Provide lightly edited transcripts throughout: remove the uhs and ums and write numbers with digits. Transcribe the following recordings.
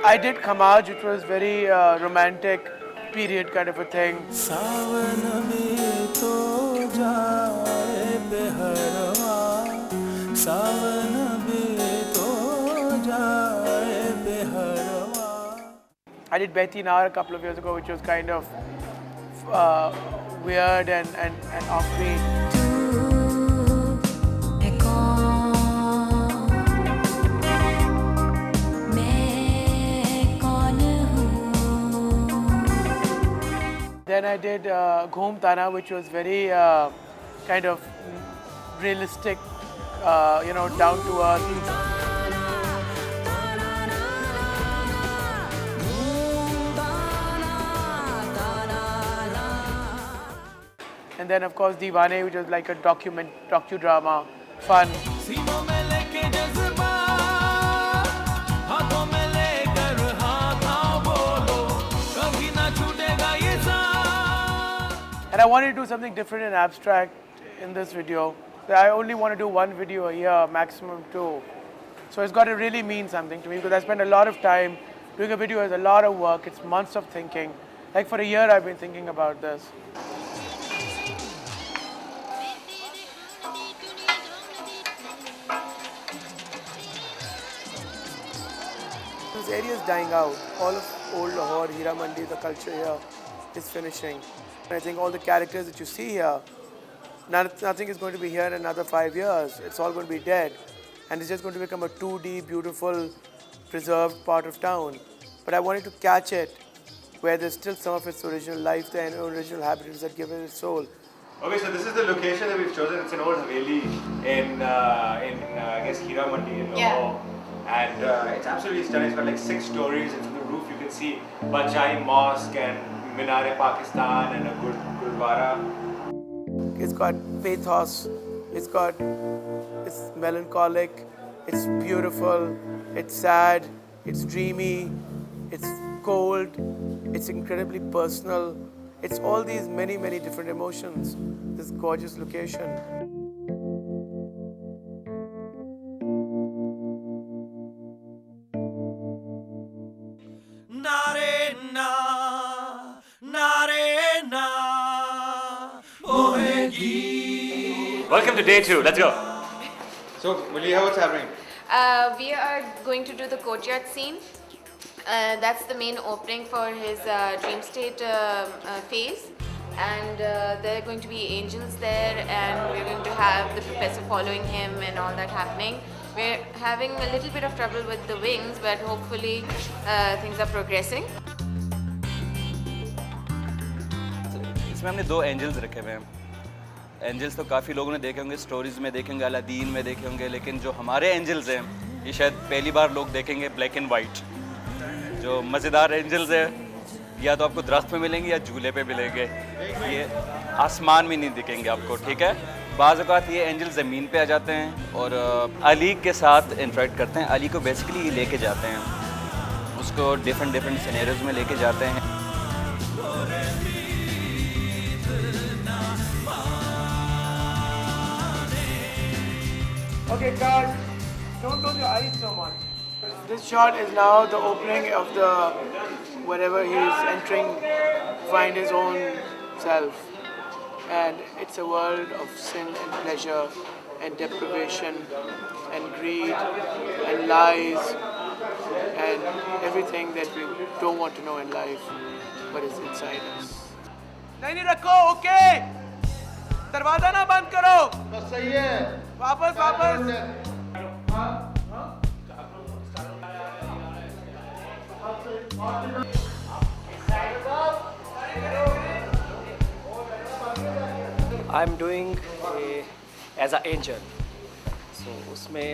I did Khamaj, which was very romantic period kind of a thing. सावन में तो जाए बेहरवा, सावन में तो जाए बेहरवा. I did Behti Nar a couple of years ago, which was kind of weird and offbeat. Then I did Ghoom Tana, which was very kind of realistic, down to earth. And then of course Deewane, which was like a docudrama, fun. And I wanted to do something different and abstract in this video. I only want to do one video a year, maximum two. So it's got to really mean something to me because I spend a lot of time doing a video. Is a lot of work. It's months of thinking. Like for a year I've been thinking about this. This area is dying out. All of old Lahore, Hira Mandi, the culture here is finishing. I think all the characters that you see here, nothing is going to be here in another 5 years. It's all going to be dead. And it's just going to become a 2D, beautiful, preserved part of town. But I wanted to catch it where there's still some of its original life there and original habits that give it its soul. Okay, so this is the location that we've chosen. It's an old Haveli in I guess, Hira Mandi in Lahore. And it's absolutely stunning. It's got like 6 stories. And from the roof you can see Bachai Mosque and Minar-e-Pakistan and a Gurdwara. It's got pathos, it's melancholic, it's beautiful, it's sad, it's dreamy, it's cold, it's incredibly personal. It's all these many, many different emotions, this gorgeous location. Welcome to day 2. Let's go. So, Maliha, what's happening? We are going to do the courtyard scene. That's the main opening for his dream state phase. And there are going to be angels there, and we're going to have the professor following him and all that happening. We're having a little bit of trouble with the wings, but hopefully things are progressing. इसमें हमने 2 angels रखे हुए हैं. Angels तो काफ़ी लोगों ने देखे होंगे, स्टोरीज़ में देखेंगे, अलादीन में देखे होंगे, लेकिन जो हमारे एंजल्स हैं ये शायद पहली बार लोग देखेंगे ब्लैक एंड वाइट. जो मज़ेदार एंजल्स हैं या तो आपको दरख्त में मिलेंगे या झूले पे मिलेंगे, ये आसमान में नहीं दिखेंगे आपको. ठीक है, बाज़ औक़ात ये एंजल ज़मीन पे आ जाते हैं और अली के साथ इंटरेक्ट करते हैं. अली को बेसिकली ये लेके जाते हैं, उसको डिफरेंट सिनेरियोज़ में लेके जाते हैं. Okay, guys, don't close your eyes so much. This shot is now the opening of the wherever he's entering, find his own self. And it's a world of sin and pleasure and deprivation and greed and lies and everything that we don't want to know in life, but is inside us. नहीं रखो, okay? दरवाजा ना बंद करो. बस सही है. वापस. I'm doing as an angel. So उसमें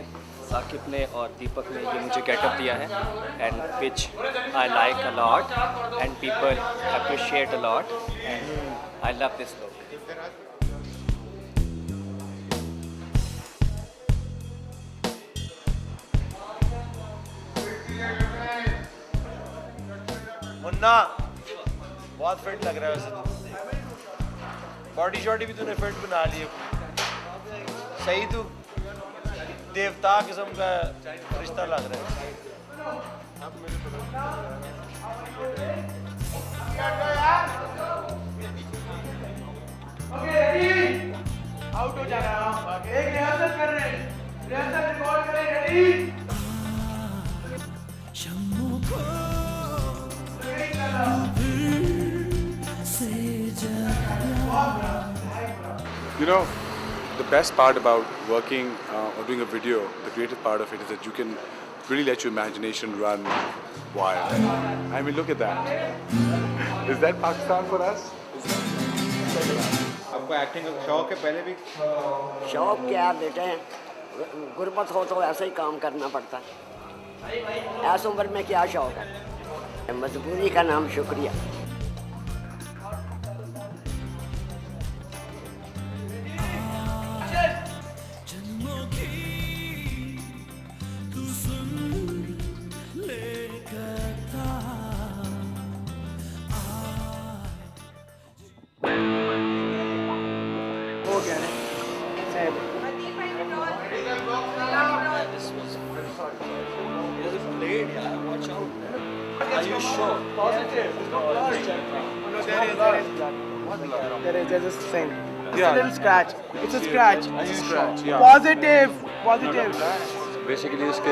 साकिब ने और दीपक ने ये मुझे गेटअप दिया है, and which I like a lot and people appreciate a lot and I love this look. Munna बहुत फिट लग रहा है वैसे तो. बॉडी शॉडी भी तूने फिट बना ली है. सही तू देवता किस्म का रिश्ता लग रहा है. आउट हो जाना है। एक रिहर्सल कर रहे हैं, रिहर्सल रिकॉर्ड करें। Ready You know, the best part about working or doing a video, the creative part of it is that you can really let your imagination run wild. I mean, look at that. Is that Pakistan for us? आपको acting का शौक है पहले भी? शौक क्या बेटे, गुर्बत हो तो ऐसे ही काम करना पड़ता है। ऐस उम्र में क्या शौक है, मजबूरी का नाम शुक्रिया। हो गया ना same. Are you sure? Positive. There's no blood. No, there is just same. It's a little scratch. It's a scratch. Positive. Positive. Basically उसके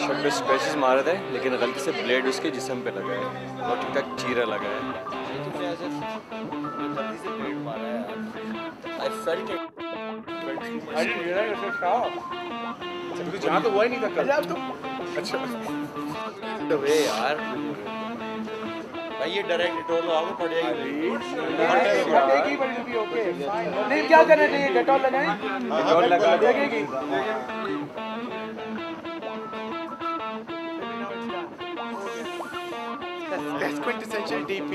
शर्ट पे स्क्रैचेस मारे थे, लेकिन गलती से ब्लेड उसके जिस्म पे लगा है और ठीक ठाक चीरा लगा है। गलती से ब्लेड मारा है। I felt it. I didn't realize it was sharp. क्योंकि जहाँ तो हुआ ही नहीं था कल। अब तो अच्छा। वे यार भाई ये डायरेक्ट टोलो आगे पड़ जाएगी। लगेगी but it'll be okay. नहीं क्या करना चाहिए, डेटॉल लगाएं? डेटॉल लगा दो। लगेगी। That's quintessential DP.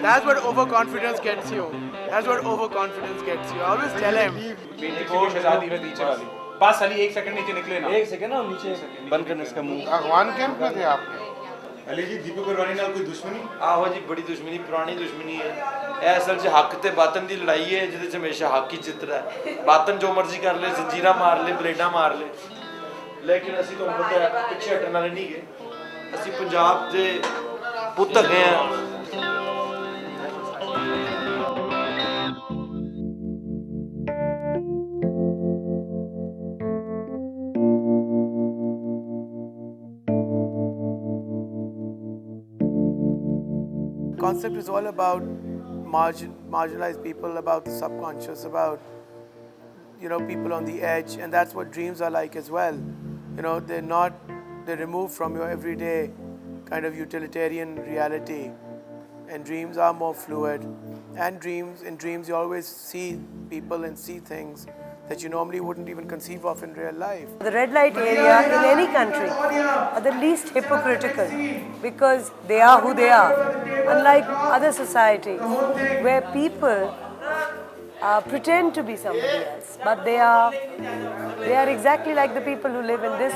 That's what overconfidence gets you. That's what overconfidence gets you. I always tell him. शहजादी है नीचे वाली। बस साली 1 सेकंड नीचे निकले ना। एक सेकंड ना नीचे बंद करने इसका मुंह। अगवान कैंप में थे आप? अली जी दीपक और रानी नाल कोई दुश्मनी? आहो जी बड़ी दुश्मनी, पुरानी दुश्मनी है। ਇਹ ਅਸਲ 'ਚ ਹੱਕ ਤੇ ਬਾਤਨ ਦੀ ਲੜਾਈ ਹੈ ਜਿਹਦੇ 'ਚ ਹਮੇਸ਼ਾ ਹੱਕ ਹੀ ਜਿੱਤਦਾ ਹੈ। ਬਾਤਨ ਜੋ ਮਰਜ਼ੀ ਕਰ ਲੈ, ਜ਼ੰਜੀਰਾਂ ਮਾਰ ਲੈ, ਬਲੇਡਾਂ ਮਾਰ ਲੈ, ਲੇਕਿਨ ਅਸੀਂ ਤੁਹਾਨੂੰ ਪਤਾ ਹੈ ਪਿੱਛੇ ਹਟਣ ਵਾਲੇ ਨਹੀਂ ਗਏ। ਅਸੀਂ ਪੰਜਾਬ ਦੇ ਪੁੱਤ ਹੈਗੇ ਆ। Concept is all about marginalized people, about the subconscious, about people on the edge, and that's what dreams are like as well. They're removed from your everyday kind of utilitarian reality, and dreams are more fluid. And in dreams you always see people and see things that you normally wouldn't even conceive of in real life. The red light area in any country are the least hypocritical because they are who they are. Unlike other societies where people pretend to be somebody else, but they are exactly like the people who live in this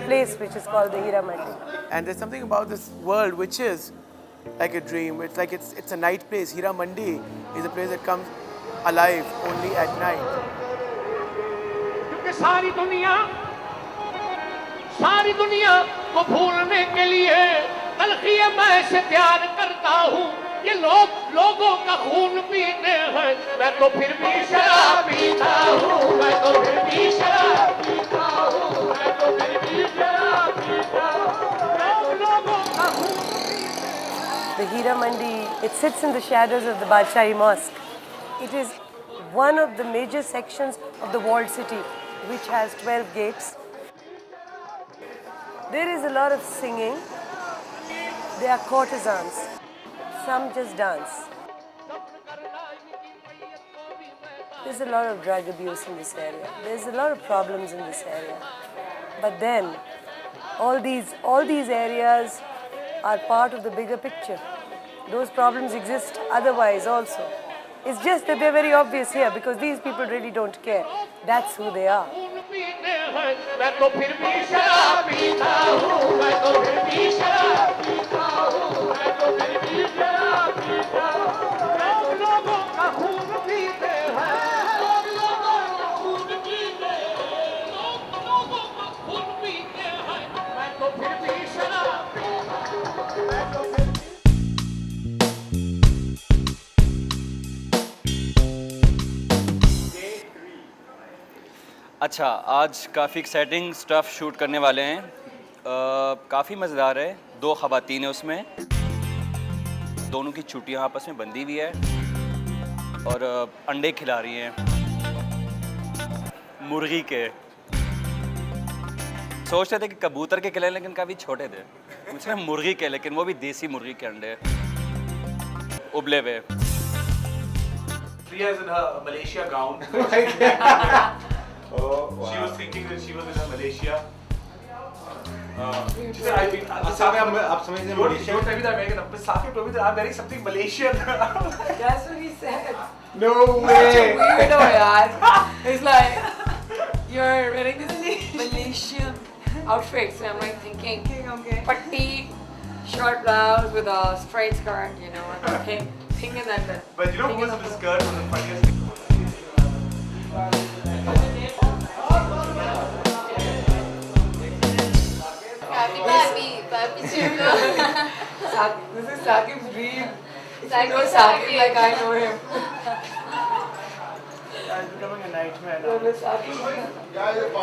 place which is called the Hira Mandi. And there's something about this world which is like a dream. It's like it's a night place. Hira Mandi is a place that comes alive only at night. सारी दुनिया को भूलने के लिए तलखी मैं से प्यार करता हूँ। ये लोगों का खून पीते हैं, मैं तो फिर भी शराब पीता हूँ। मैं तो फिर भी शराब पीता हूँ। मैं तो फिर भी शराब पीता हूँ। मैं तो लोगों का खून पीता हूँ। The Hira Mandi, it sits in the shadows of the Badshahi Mosque. It is one of the major sections of the walled city, which has 12 gates. There is a lot of singing. They are courtesans. Some just dance. There's a lot of drug abuse in this area. There's a lot of problems in this area. But then, all these areas are part of the bigger picture. Those problems exist otherwise also. It's just that they're very obvious here because these people really don't care. That's who they are. मैं तो फिर भी शराब पीता हूँ। मैं तो फिर भी शराब पीता हूँ। मैं तो फिर भी शराब पीता हूँ। मैं तो लोगों का खून पीते हैं। लोगों का खून पीते हैं। लोगों का खून पीते हैं। मैं तो फिर भी शराब पीता अच्छा, आज काफ़ी एक्साइटिंग स्टफ़ शूट करने वाले हैं। काफ़ी मज़ेदार है। 2 ख़वातीन हैं उसमें, दोनों की चुटियाँ आपस में बंधी हुई है और अंडे खिला रही हैं मुर्गी के। सोच रहे थे कि कबूतर के खिलाएं, लेकिन काफ़ी छोटे थे। मुझे मुर्गी के, लेकिन वो भी देसी मुर्गी के अंडे उबले हुए। Priya is in her Malaysia gown. She was thinking that she was in her Malaysia. She said, I've been. आप समझ रहे Don't tell me that American. But Saqib told me that I'm wearing something Malaysian. That's what he said. No Such a weirdo, yaar. It's like, you're wearing this Malaysian outfit. So I'm like thinking, patti, short blouse with a straight skirt, you know, and thinking that. But you know who was in the skirt was the funniest thing. Barbie cereal. This is Saqib's dream. I Saqib know is Saqib happy. like I know him. It's becoming a nightmare So now.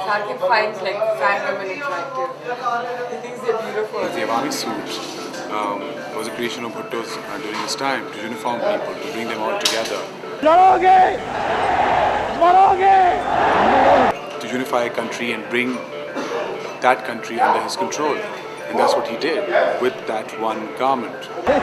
Saqib finds like fat women attractive. He thinks they're beautiful. The Awami suit was a creation of Bhutto's during his time to uniform people, to bring them all together. To unify a country and bring that country under his control. And that's what he did with that one garment. The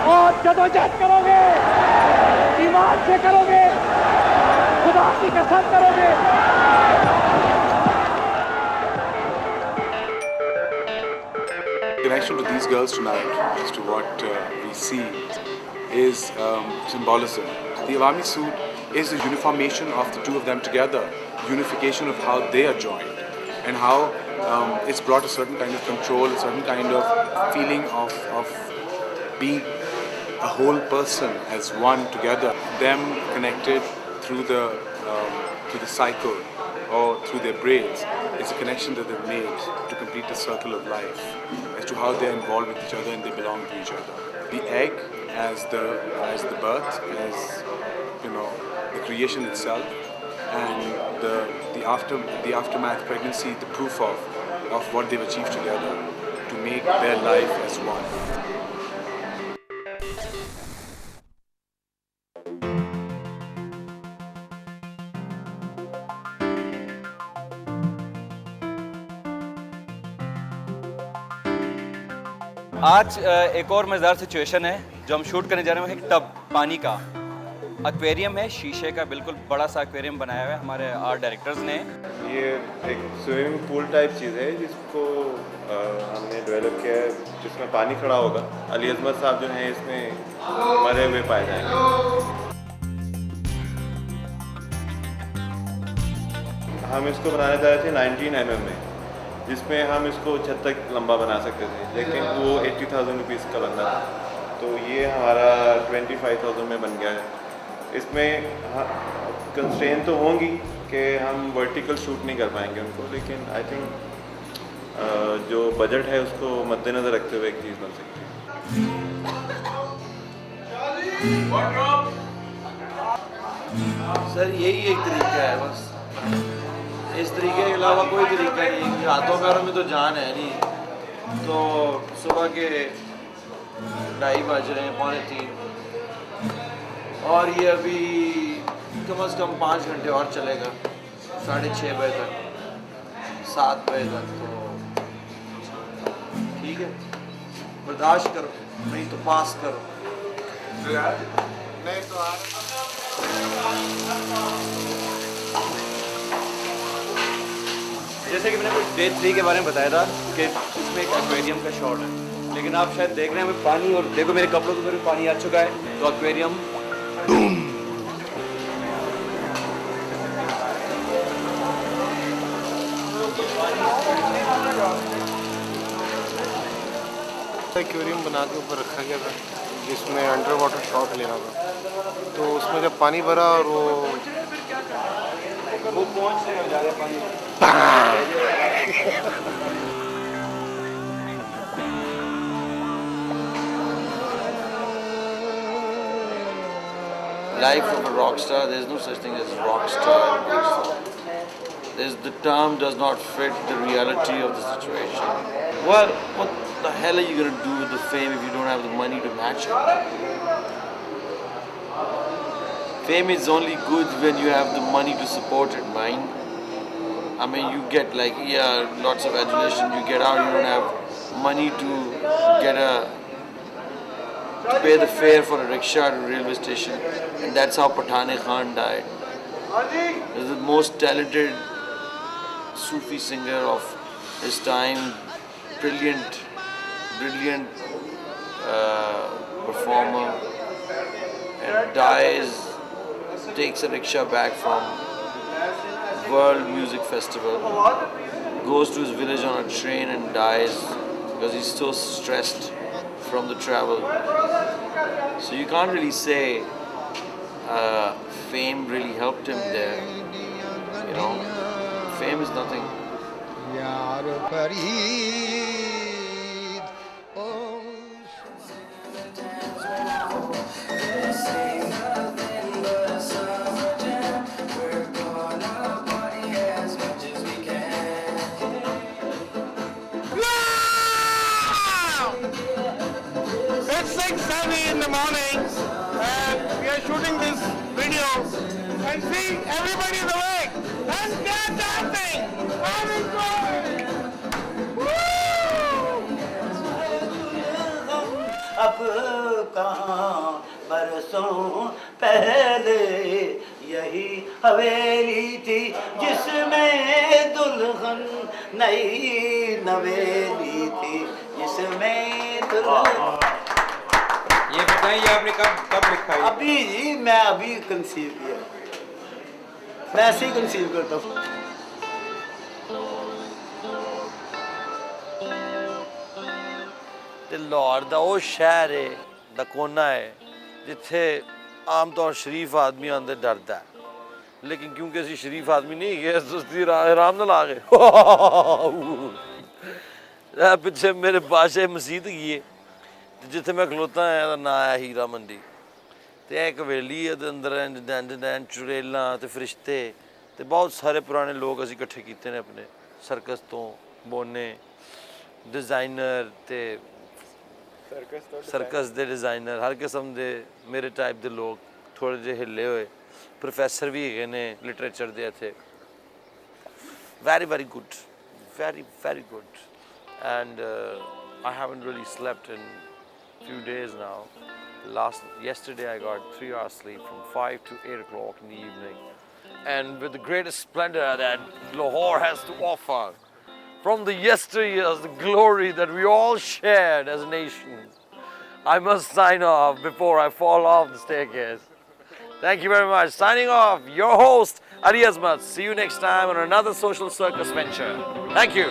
connection to these girls tonight, as to what we see, is symbolism. The Awami suit is the uniformation of the two of them together, unification of how they are joined, and how it's brought a certain kind of control, a certain kind of feeling of being a whole person as one together. Them connected through the cycle or through their braids. It's a connection that they've made to complete the circle of life, as to how they're involved with each other and they belong to each other. The egg as the birth, as you know, the creation itself, and the aftermath pregnancy, the proof of what they've achieved together to make their life as one. आज एक और मज़ेदार situation है जो हम shoot करने जा रहे हैं, एक टब पानी का एक्वेरियम है, शीशे का बिल्कुल बड़ा सा एक्वेरियम बनाया हुआ है हमारे आर्ट डायरेक्टर्स ने। ये एक स्विमिंग पूल टाइप चीज़ है जिसको हमने डेवलप किया है, जिसमें पानी खड़ा होगा। अली अजमत साहब जो हैं इसमें मरे हुए पाए जाएंगे। हम इसको बनाना चाह रहे थे 19 mm में, जिसमें हम इसको छत तक लंबा बना सकते थे, लेकिन वो 80,000 रुपीज़ का बनना था, तो ये हमारा 25,000 में बन गया है। इसमें कंस्ट्रेंट तो होंगी कि हम वर्टिकल शूट नहीं कर पाएंगे उनको, लेकिन आई थिंक जो बजट है उसको मद्देनज़र रखते हुए एक चीज़ बन सकती है। सर यही एक तरीका है बस, इस तरीके के अलावा कोई तरीका नहीं है कि हाथों पैरों में तो जान है नहीं। तो सुबह के 2:30 बज रहे हैं, 2:45, और ये अभी कम से कम 5 घंटे और चलेगा, 6:30 बजे तक, 7 बजे तक। तो ठीक है, बर्दाश्त करो, नहीं तो पास करो। नहीं तो जैसे कि मैंने डे 3 के बारे में बताया था कि इसमें एक एक्वेरियम का शॉट है, लेकिन आप शायद देख रहे हैं हमें पानी, और देखो मेरे कपड़ों के ऊपर भी पानी आ चुका है, तो एक्वेरियम एक्वेरियम बना के ऊपर रखा गया था जिसमें अंडर वाटर शॉट लेना था, तो उसमें जब पानी भरा और वो पहुँच रहे हो जा रहे पानी। Life of a rock star, there is no such thing as rock star. The term does not fit the reality of the situation. Well, what the hell are you going to do with the fame if you don't have the money to match it? Fame is only good when you have the money to support it, man. I mean, you get like, yeah, lots of adulation, you get out, you don't have money to pay the fare for a rickshaw to a railway station. And that's how Pathan Khan died. He's the most talented Sufi singer of his time, brilliant performer, and dies, takes a rickshaw back from World Music Festival, goes to his village on a train and dies because he's so stressed from the travel. So you can't really say fame really helped him there. You know, fame is nothing. It's 6:30 in the morning and we are shooting this video and see everybody's awake and they're dancing. Very good. अब कहाँ बरसों पहले यही हवेली थी जिसमें दुल्हन नई नवेली थी जिसमें दुल्हन। ये बताइए आपने कब लिखा है? अभी मैं अभी कंसीव किया, मैं ऐसे ही कंसीव करता हूँ। ਤੇ ਲਾਹੌਰ ਦਾ ਉਹ ਸ਼ਹਿਰ ਹੈ ਦਾ ਕੋਨਾ ਹੈ ਜਿੱਥੇ ਆਮ ਤੌਰ ਸ਼ਰੀਫ ਆਦਮੀ ਆਉਂਦੇ ਡਰਦਾ ਹੈ, ਲੇਕਿਨ ਕਿਉਂਕਿ ਅਸੀਂ ਸ਼ਰੀਫ ਆਦਮੀ ਨਹੀਂ ਗਏ ਸੁਸਤੀ ਆਰਾਮ ਨਾਲ ਆ ਗਏ। ਪਿੱਛੇ ਮੇਰੇ ਬਾਦਸ਼ਾਹ ਮਸਜਿਦ ਗਈ ਹੈ ਜਿੱਥੇ ਮੈਂ ਖਲੋਤਾ ਹਾਂ, ਇਹਦਾ ਨਾਂ ਹੈ ਹੀਰਾ ਮੰਡੀ। ਤੇ ਇਹ ਇੱਕ ਹਵੇਲੀ ਹੈ, ਦੇ ਅੰਦਰ ਡੈਨ ਚੁੜੇਲਾਂ ਤੇ ਫਰਿਸ਼ਤੇ ਤੇ ਬਹੁਤ ਸਾਰੇ ਪੁਰਾਣੇ ਲੋਕ ਅਸੀਂ ਇਕੱਠੇ ਕੀਤੇ ਨੇ ਆਪਣੇ ਸਰਕਸ ਤੋਂ, ਬੋਨੇ डिज़ाइनर ते सर्कस दे डिज़ाइनर हर किस्म दे मेरे टाइप दे लोग थोड़े जे हिले हुए प्रोफैसर भी है ने लिटरेचर दे थे very good very good and I haven't really slept in few days now. Yesterday I got 3 hours sleep from 5 to 8 o'clock in the evening and with the greatest splendor that Lahore has to offer from the yesteryears, the glory that we all shared as a nation. I must sign off before I fall off the staircase. Thank you very much. Signing off, your host, Ali Azmat. See you next time on another social circus venture. Thank you.